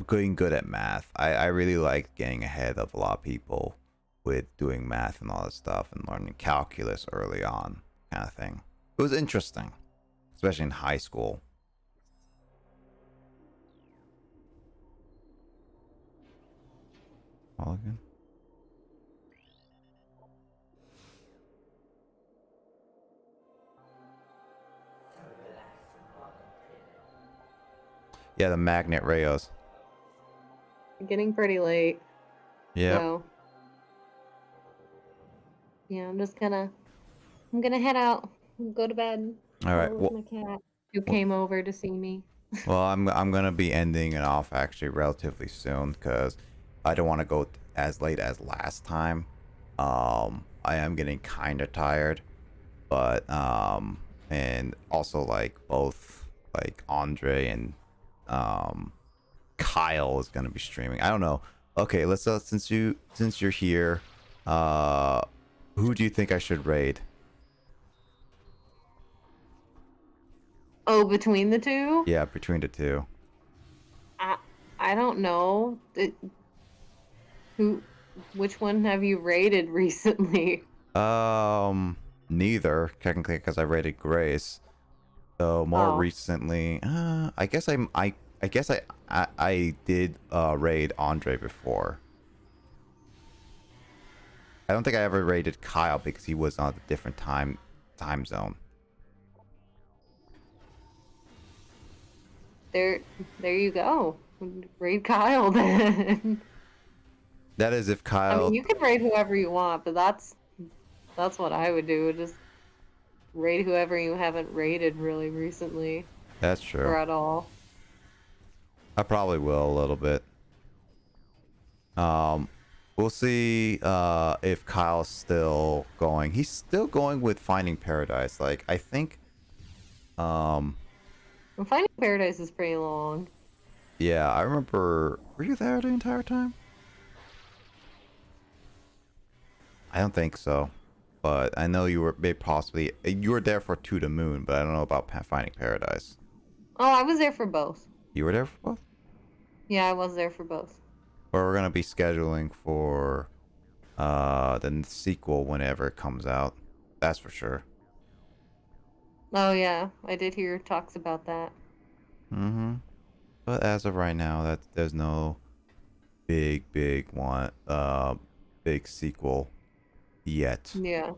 getting good at math. I really like getting ahead of a lot of people with doing math and all that stuff, and learning calculus early on, kind of thing. It was interesting, especially in high school. All again. Yeah, the magnet rayos. Getting pretty late. Yep. So yeah, I'm gonna head out, go to bed. All right. With my cat who well, came over to see me. well, I'm gonna be ending it off actually relatively soon because I don't want to go as late as last time. I am getting kind of tired, but and also like both like Andre and Kyle is gonna be streaming. I don't know. Okay, let's since you're here, Uh, who do you think I should raid? Oh, between the two? Yeah, between the two. I don't know. Who, which one have you rated recently? Neither technically because I raided Grace. So more Oh, recently, I guess I guess I did raid Andre before. I don't think I ever raided Kyle because he was on a different time zone. there, there you go. Raid Kyle then. That is if I mean, Kyle. you can raid whoever you want, but that's what I would do. Just raid whoever you haven't raided really recently That's true. or at all. I probably will a little bit. Um, we'll see if Kyle's still going. He's still going with Finding Paradise. Like I think. Well, Finding Paradise is pretty long. Yeah, I remember. Were you there the entire time? I don't think so, but I know you were possibly you were there for To the Moon, but I don't know about Finding Paradise. Oh, I was there for both. You were there for both? Yeah, I was there for both. Or we're gonna be scheduling for the sequel whenever it comes out. That's for sure. Oh yeah, I did hear talks about that. Mm-hmm. But as of right now, that there's no big one big sequel yet. Yeah.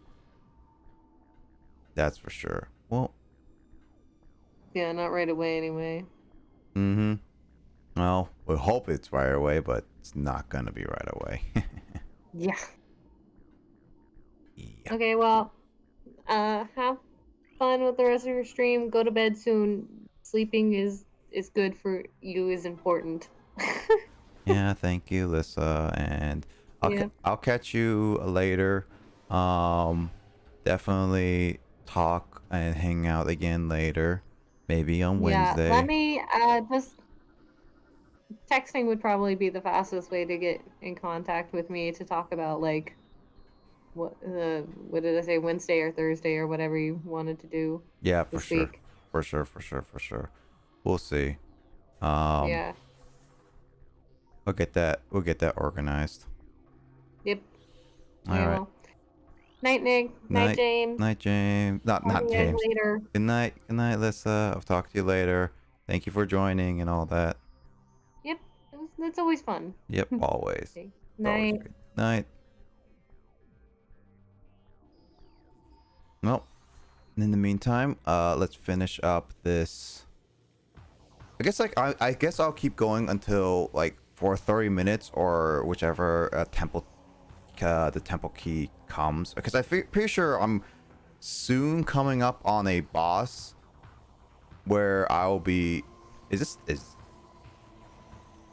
That's for sure. Well, Yeah, not right away anyway. mm-hmm. Well, we hope it's right away, but it's not gonna be right away. Yeah. Yeah. Okay, well, have fun with the rest of your stream. Go to bed soon. Sleeping is good for you, is important. Yeah, thank you, Lissa, and Yeah. I'll catch you later. Um, definitely talk and hang out again later, maybe on Yeah. Let Wednesday. me just texting would probably be the fastest way to get in contact with me to talk about like what did I say, Wednesday or Thursday or whatever you wanted to do Yeah, for this sure, week. for sure. We'll see. Um, Yeah. we'll get that organized. Yep. All Okay, right. well. Night, Nick. Night, Night, James. night, James. Talk to Not you guys James. later. Good night, Lissa. I'll talk to you later. Thank you for joining and all that. Yep. It's always fun. Yep, always. Okay. It's always Night. great. Night. Well, in the meantime, let's finish up this. I guess like I guess I'll keep going until like for 30 minutes or whichever temple the temple key comes, because pretty sure I'm soon coming up on a boss where I'll be. Is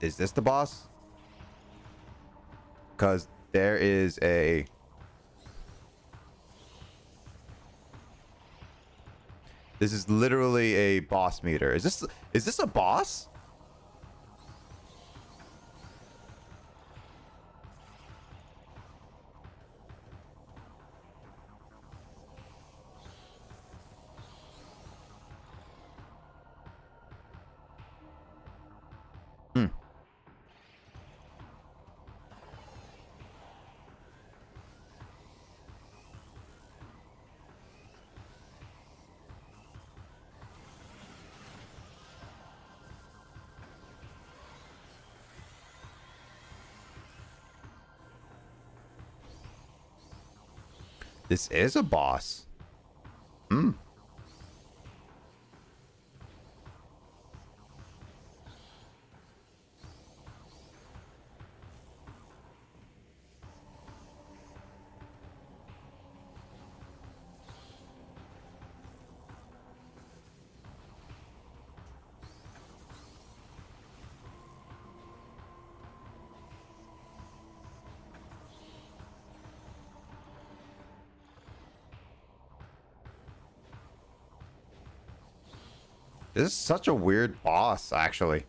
this the boss? Because there is a. This is literally a boss meter. Is this a boss? Hmm. This is a boss. Hmm. This is such a weird boss, actually.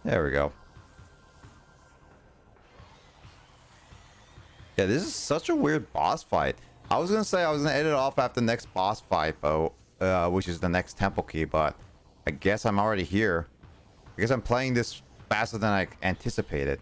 There we go. Yeah, this is such a weird boss fight. I was gonna say I was gonna edit it off after the next boss fight, but which is the next temple key, but I guess I'm already here. I guess I'm playing this faster than I anticipated.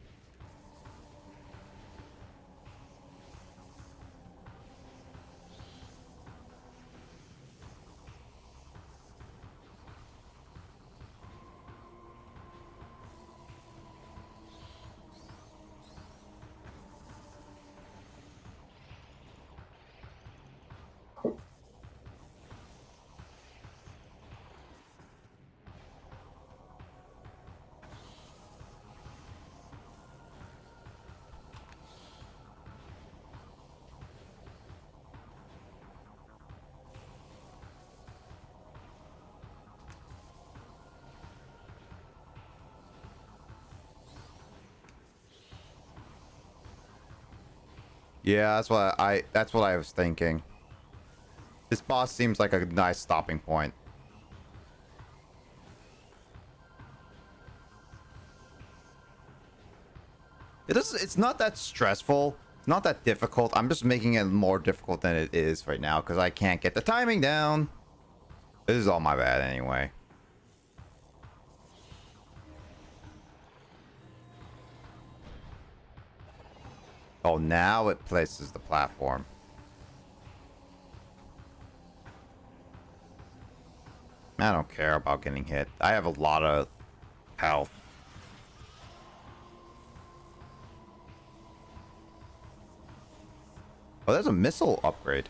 Yeah, that's what I was thinking. This boss seems like a nice stopping point. It's not that stressful. It's not that difficult. I'm just making it more difficult than it is right now because I can't get the timing down. This is all my bad anyway. Oh, now it places the platform. I don't care about getting hit. I have a lot of health. Oh, there's a missile upgrade.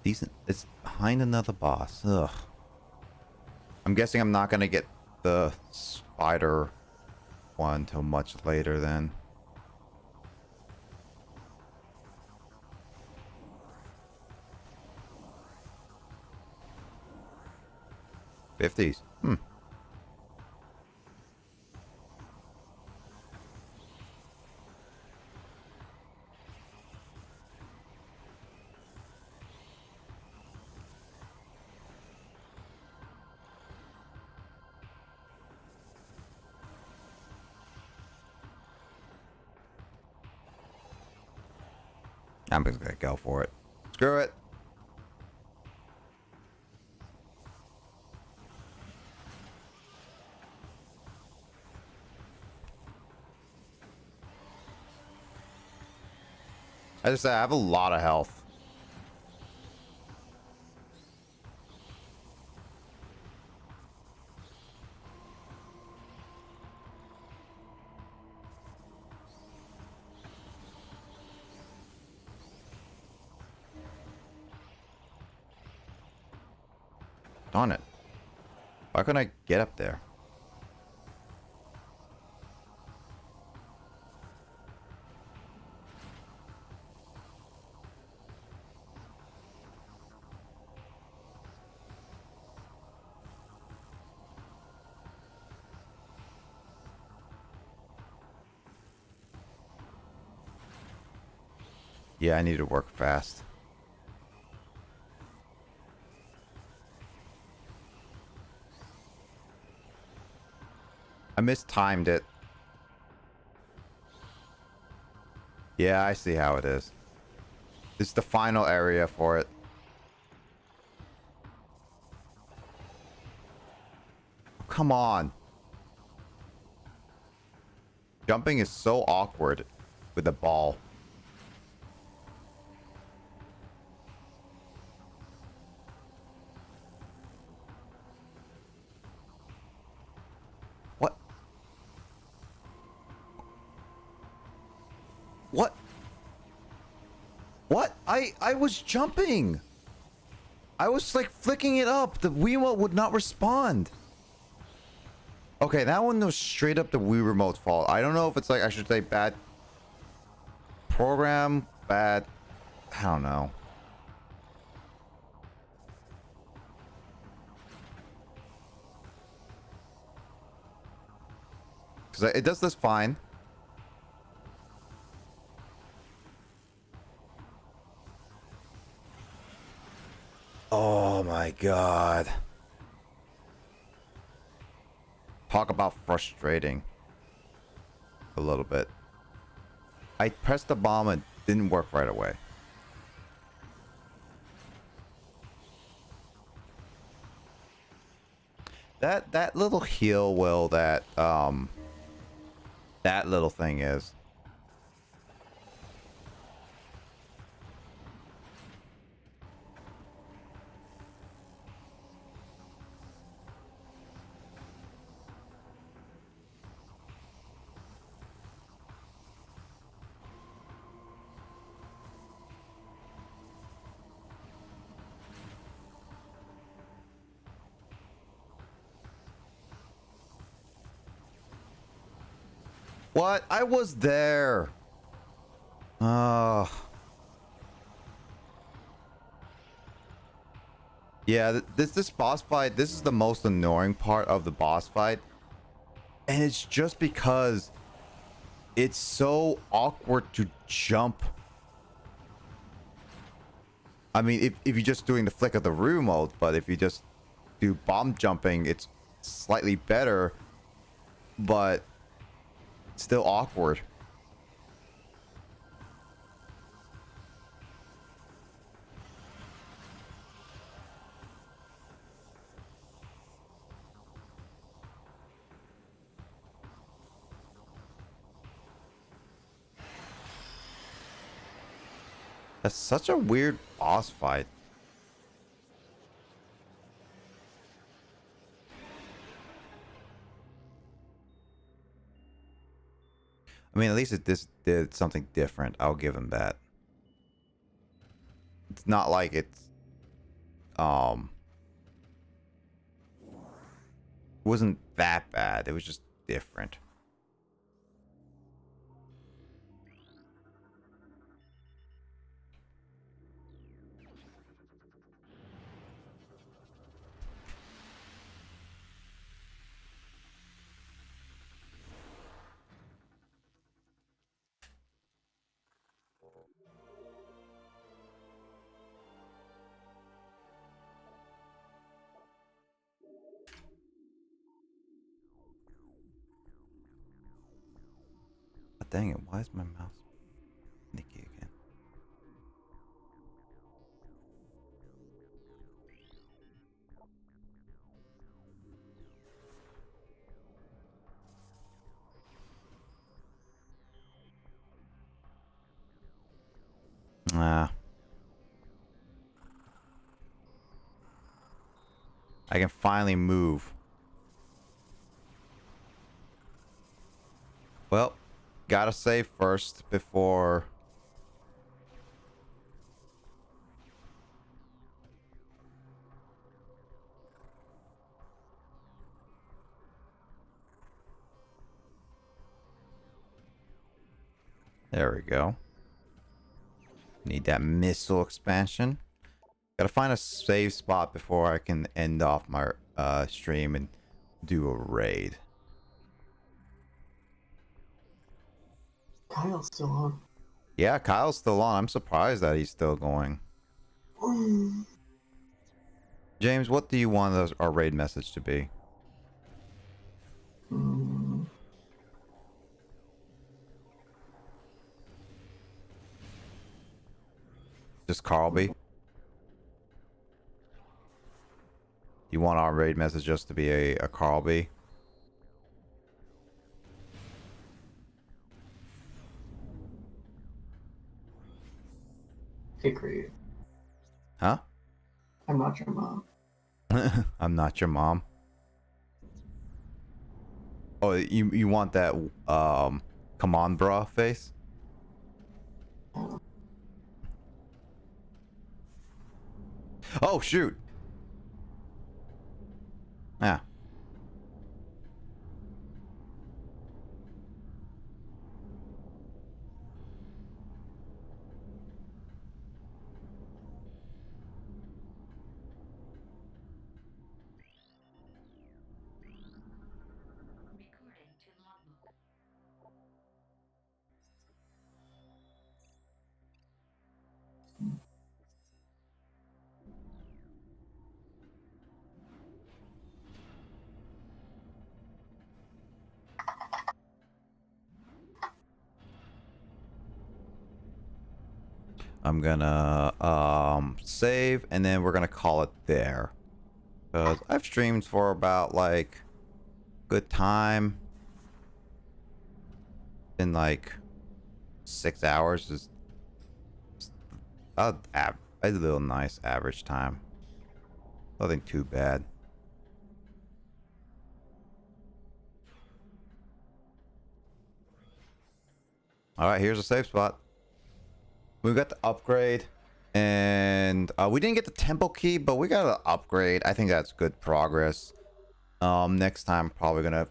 Decent. It's behind another boss. Ugh. I'm guessing I'm not gonna get the spider one till much later then. '50s. I'm just gonna go for it. Screw it. I just say I have a lot of health. Darn it. Why couldn't I get up there? Yeah, I need to work fast. I mistimed it. Yeah, I see how it is. This is the final area for it. Come on. Jumping is so awkward with the ball. What? What? What? I was jumping. I was like flicking it up. The Wiimote would not respond. Okay, that one was straight up the Wii Remote's fault. I don't know if it's like, I should say bad program, bad, I don't know. Because it does this fine. Oh my my god. Talk about frustrating. A little bit. I pressed the bomb and it didn't work right away. That little heal will that little thing is. What? I was there. Yeah, this boss fight, this is the most annoying part of the boss fight. And it's just because it's so awkward to jump. I mean, if you're just doing the flick of the roo mode, but if you just do bomb jumping, it's slightly better, but still awkward. That's such a weird boss fight. I mean, at least this did something different. I'll give him that. It's not like it's wasn't that bad. It was just different. God dang it, why is my mouse finicky again? Ah. I can finally move. Well, gotta save first before... There we go. Need that missile expansion. Gotta find a safe spot before I can end off my stream and do a raid. Kyle's still on. Yeah, Kyle's still on. I'm surprised that he's still going. James, what do you want our raid message to be? Just Carlby? You want our raid message just to be a Carlby? Okay, great. Huh? I'm not your mom. I'm not your mom. Oh, you want that come on bruh face? Oh shoot. Yeah. I'm gonna save, and then we're gonna call it there. Because I've streamed for about like good time. In like 6 hours is a little nice average time. Nothing too bad. Alright, here's a safe spot. We got the upgrade. And we didn't get the temple key, but we got an upgrade. I think that's good progress. Next time probably gonna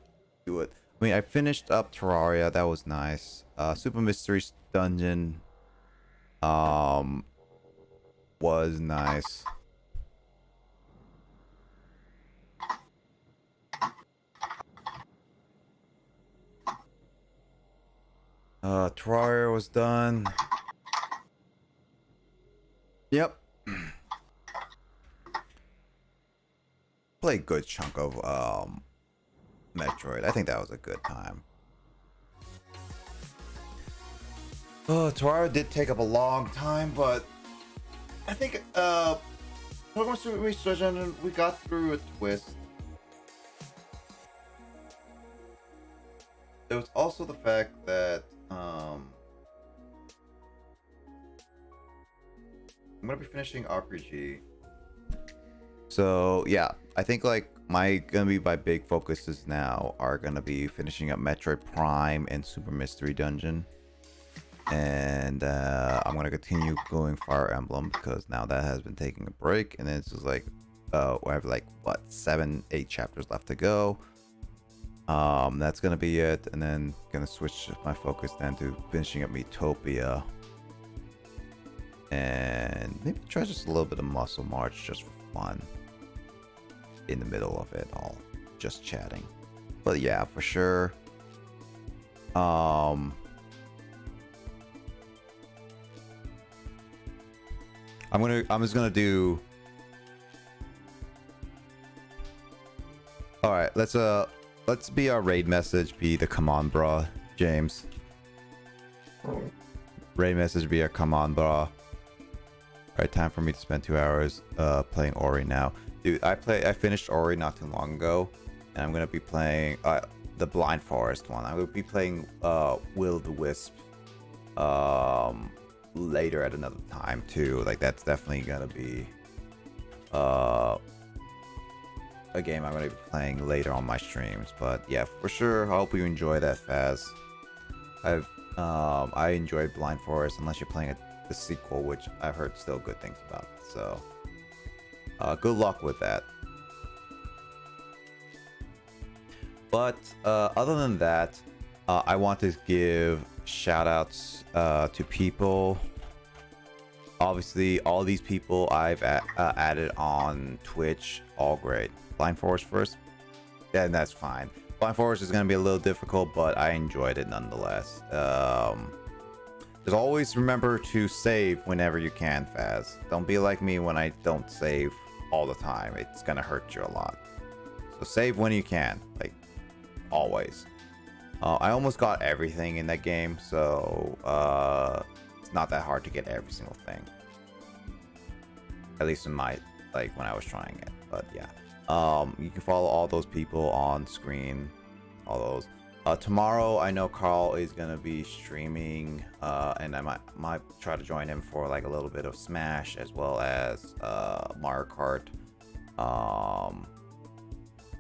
do it. I mean, I finished up Terraria. That was nice. Super Mystery Dungeon was nice. Terraria was done. Yep. Played a good chunk of Metroid. I think that was a good time. Terraria did take up a long time, but I think Pokemon Super Research Engine, we got through a twist. There was also the fact that I'm gonna be finishing RPG. So yeah, I think like my big focuses now are gonna be finishing up Metroid Prime and Super Mystery Dungeon. And I'm gonna continue going Fire Emblem because now that has been taking a break, and then it's just like we have like what 7-8 chapters left to go. That's gonna be it, and then gonna switch my focus then to finishing up Metopia, and maybe try just a little bit of Muscle March just for fun in the middle of it all, just chatting. But yeah, for sure. I'm just gonna do. All right, let's be our raid message be the come on bruh, James. Raid message be a come on bruh. All right, time for me to spend 2 hours playing Ori now. Dude, I finished Ori not too long ago, and I'm gonna be playing the Blind Forest one. I will be playing Will-o-the-Wisp later at another time too. Like that's definitely gonna be a game I'm gonna be playing later on my streams. But yeah, for sure, I hope you enjoy that, Faz. I enjoyed Blind Forest, unless you're playing the sequel, which I've heard still good things about. So good luck with that. But other than that, I want to give shout outs to people. Obviously, all these people I've added on Twitch, all great. Blind Forest first, yeah, and that's fine. Blind Forest is going to be a little difficult, but I enjoyed it nonetheless. Just always remember to save whenever you can, Faz. Don't be like me when I don't save all the time. It's going to hurt you a lot. So save when you can, like always. I almost got everything in that game, so it's not that hard to get every single thing. At least in my, like, when I was trying it. But yeah. You can follow all those people on screen. All those. Tomorrow, I know Carl is going to be streaming, and I might try to join him for like a little bit of Smash as well as Mario Kart.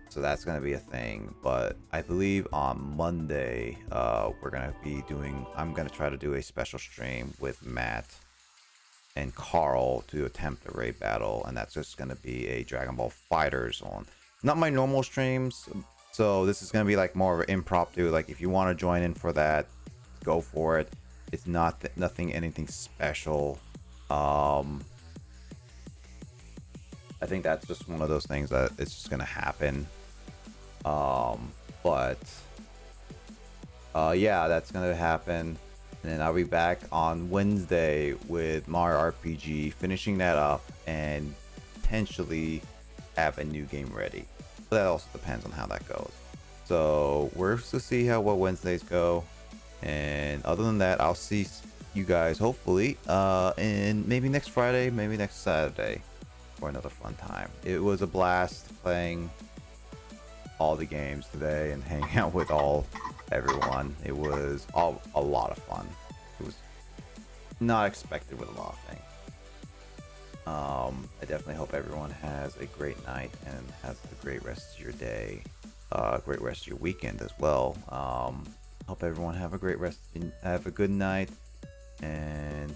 So that's going to be a thing. But I believe on Monday, we're going to be I'm going to try to do a special stream with Matt and Carl to attempt a raid battle, and that's just going to be a Dragon Ball FighterZ on. Not my normal streams, so this is going to be like more of an impromptu. Like if you want to join in for that, go for it. It's anything special. I think that's just one of those things that it's just going to happen. But yeah, that's going to happen. And then I'll be back on Wednesday with Mario RPG, finishing that up and potentially have a new game ready. But that also depends on how that goes. So we're to see what Wednesdays go. And other than that, I'll see you guys hopefully in maybe next Friday, maybe next Saturday for another fun time. It was a blast playing all the games today and hanging out with everyone. It was a lot of fun. It was not expected with a lot of things. I definitely hope everyone has a great night and has a great rest of your day, great rest of your weekend as well. Hope everyone have a great rest, have a good night, and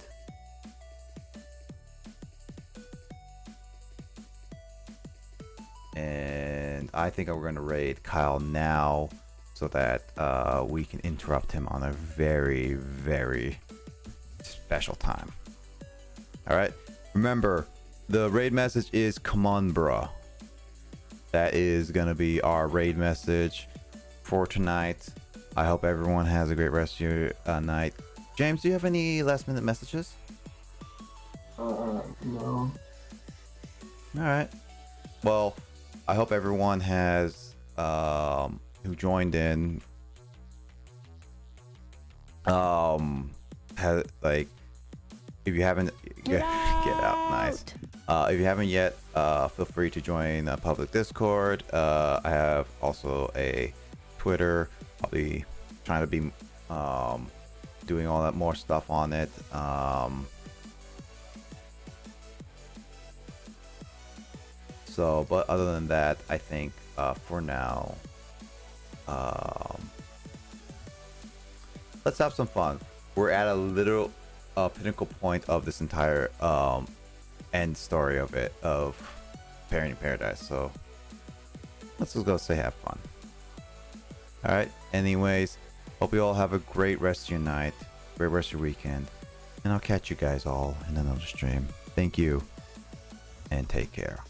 I think we're going to raid Kyle now so that we can interrupt him on a very, very special time. All right. Remember, the raid message is "Come on, bruh." That is going to be our raid message for tonight. I hope everyone has a great rest of your night. James, do you have any last minute messages? No. All right. Well, I hope everyone has who joined in has like, if you haven't get out, nice. If you haven't yet, feel free to join the public Discord. I have also a Twitter. I'll be trying to be doing all that more stuff on it. So, but other than that, I think for now, let's have some fun. We're at a literal pinnacle point of this entire end story of Parenting Paradise. So let's just go say have fun. All right. Anyways, hope you all have a great rest of your night, great rest of your weekend, and I'll catch you guys all in another stream. Thank you, and take care.